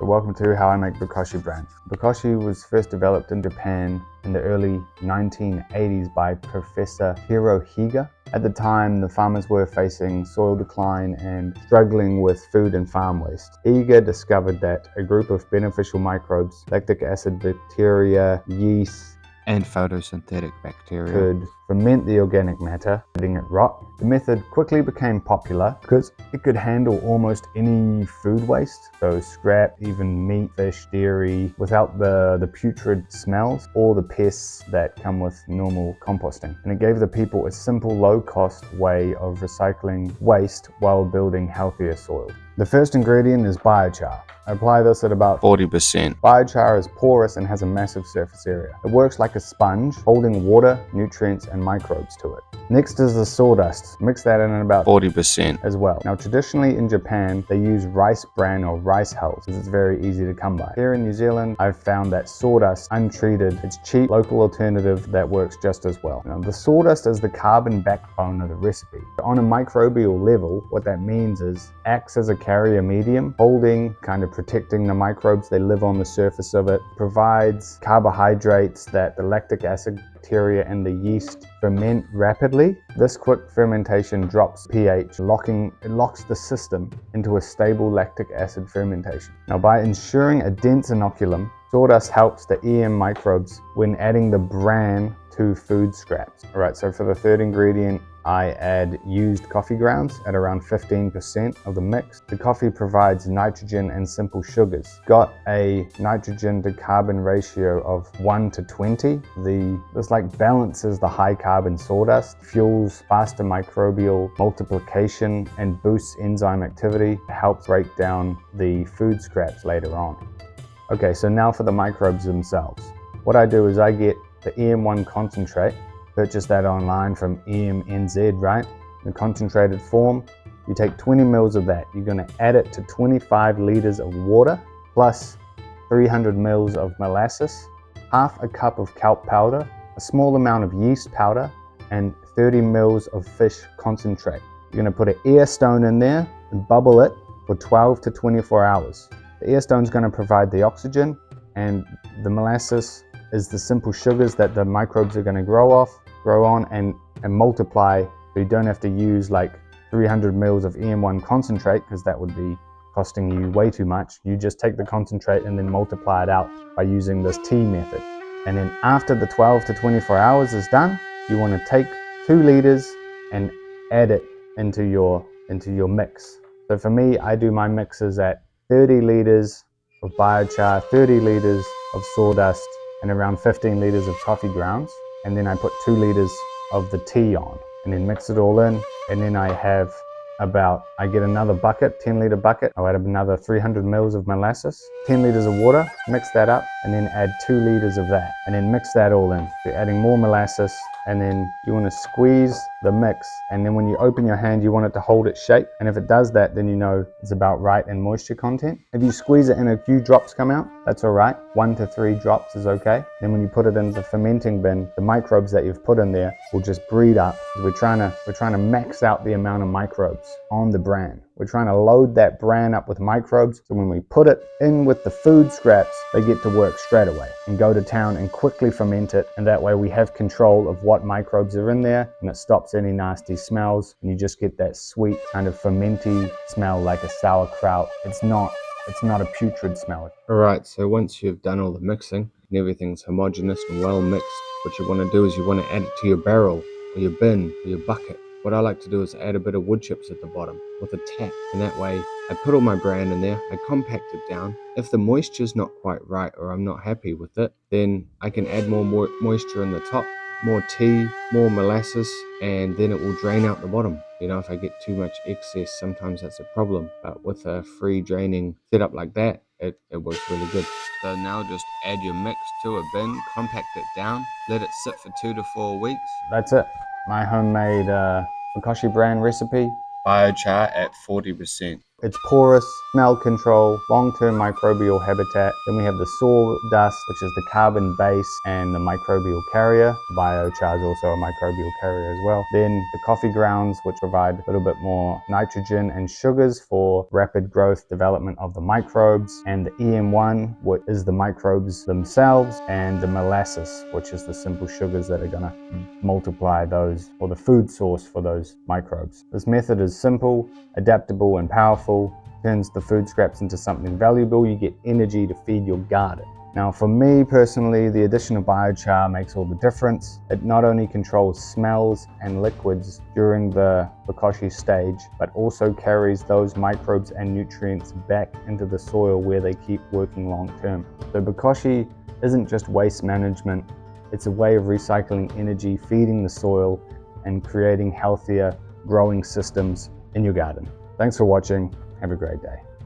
So welcome to how I make Bokashi Bran. Bokashi was first developed in Japan in the early 1980s by Professor Hirohiga. At the time, the farmers were facing soil decline and struggling with food and farm waste. Higa discovered that a group of beneficial microbes, lactic acid bacteria, yeast, and photosynthetic bacteria could ferment the organic matter, letting it rot. The method quickly became popular because it could handle almost any food waste, so scrap, even meat, fish, dairy, without the putrid smells or the pests that come with normal composting. And it gave the people a simple, low-cost way of recycling waste while building healthier soil. The first ingredient is biochar. I apply this at about 40%. Biochar is porous and has a massive surface area. It works like a sponge, holding water, nutrients, and microbes to it. Next is the sawdust. Mix that in at about 40% as well. Now, traditionally in Japan, they use rice bran or rice hulls because it's very easy to come by. Here in New Zealand, I've found that sawdust, untreated, it's cheap, local alternative that works just as well. Now, the sawdust is the carbon backbone of the recipe. On a microbial level, what that means is acts as a carrier medium, holding, kind of protecting the microbes. They live on the surface of it, provides carbohydrates that the lactic acid bacteria and the yeast ferment rapidly. This quick fermentation drops pH, it locks the system into a stable lactic acid fermentation. Now, by ensuring a dense inoculum, sawdust helps the EM microbes when adding the bran to food scraps. All right, so for the third ingredient, I add used coffee grounds at around 15% of the mix. The coffee provides nitrogen and simple sugars. Got a nitrogen to carbon ratio of 1 to 20. This balances the high carbon sawdust, fuels faster microbial multiplication, and boosts enzyme activity. It helps break down the food scraps later on. Okay, so now for the microbes themselves. What I do is I get the EM1 concentrate, purchase that online from EMNZ, right? In the concentrated form, you take 20 mils of that. You're gonna add it to 25 liters of water, plus 300 mils of molasses, half a cup of kelp powder, a small amount of yeast powder, and 30 mils of fish concentrate. You're gonna put an air stone in there and bubble it for 12 to 24 hours. The air stone's gonna provide the oxygen, and the molasses is the simple sugars that the microbes are going to grow on and multiply. So you don't have to use like 300 mils of EM1 concentrate because that would be costing you way too much. You just take the concentrate and then multiply it out by using this T method. And then after the 12 to 24 hours is done, you want to take 2 liters and add it into your mix. So for me, I do my mixes at 30 liters of biochar, 30 liters of sawdust, and around 15 liters of coffee grounds. And then I put 2 liters of the tea on and then mix it all in. And then I get another bucket, 10-liter bucket. I'll add another 300 mils of molasses, 10 liters of water, mix that up, and then add 2 liters of that. And then mix that all in. You're adding more molasses, and then you want to squeeze the mix. And then when you open your hand, you want it to hold its shape. And if it does that, then you know it's about right in moisture content. If you squeeze it and a few drops come out, that's all right. 1 to 3 drops is okay. Then when you put it into the fermenting bin, the microbes that you've put in there will just breed up. We're trying to max out the amount of microbes on the bran. We're trying to load that bran up with microbes, so when we put it in with the food scraps, they get to work straight away and go to town and quickly ferment it. And that way we have control of what microbes are in there, and it stops any nasty smells, and you just get that sweet kind of fermenty smell like a sauerkraut. It's not a putrid smell. Alright, so once you've done all the mixing and everything's homogeneous and well mixed, what you want to do is you want to add it to your barrel or your bin or your bucket. What I like to do is add a bit of wood chips at the bottom with a tap, and that way I put all my bran in there, I compact it down. If the moisture's not quite right or I'm not happy with it, then I can add more moisture in the top, more tea, more molasses, and then it will drain out the bottom. You know, if I get too much excess, sometimes that's a problem, but with a free draining setup like that, it works really good. So now just add your mix to a bin, compact it down, let it sit for 2 to 4 weeks. That's it. My homemade Bokashi Bran recipe. Biochar at 40%. It's porous, smell control, long-term microbial habitat. Then we have the sawdust, which is the carbon base and the microbial carrier. Biochar is also a microbial carrier as well. Then the coffee grounds, which provide a little bit more nitrogen and sugars for rapid growth development of the microbes. And the EM1, which is the microbes themselves, and the molasses, which is the simple sugars that are gonna multiply those, or the food source for those microbes. This method is simple, adaptable, and powerful. Turns the food scraps into something valuable. You get energy to feed your garden. Now for me personally, the addition of biochar makes all the difference. It not only controls smells and liquids during the Bokashi stage, but also carries those microbes and nutrients back into the soil where they keep working long term. So Bokashi isn't just waste management, it's a way of recycling energy, feeding the soil, and creating healthier growing systems in your garden. Thanks for watching. Have a great day.